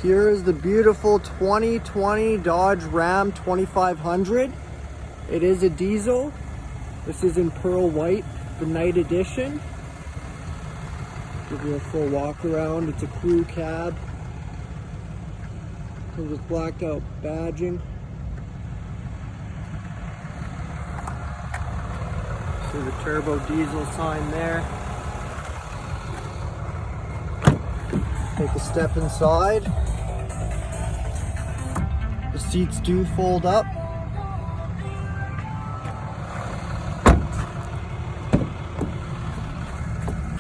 Here is the beautiful 2020 Dodge Ram 2500. It is a diesel. This is in pearl white, the night edition. Give you a full walk around. It's a crew cab. Comes with blacked out badging. See the turbo diesel sign there. Take a step inside. The seats do fold up.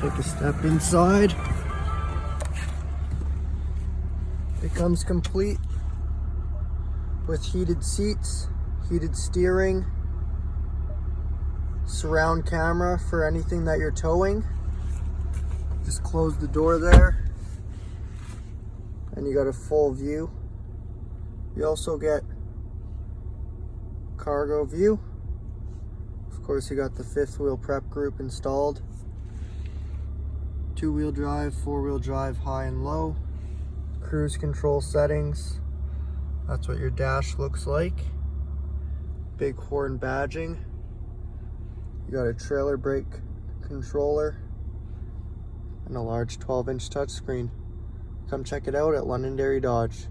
Take a step inside. It comes complete with heated seats, heated steering, surround camera for anything that you're towing. Just close the door there and you got a full view. You also get cargo view. Of course, you got the fifth wheel prep group installed. 2-wheel drive, 4-wheel drive, high and low. Cruise control settings. That's what your dash looks like. Big horn badging. You got a trailer brake controller and a large 12-inch touchscreen. Come check it out at Londonderry Dodge.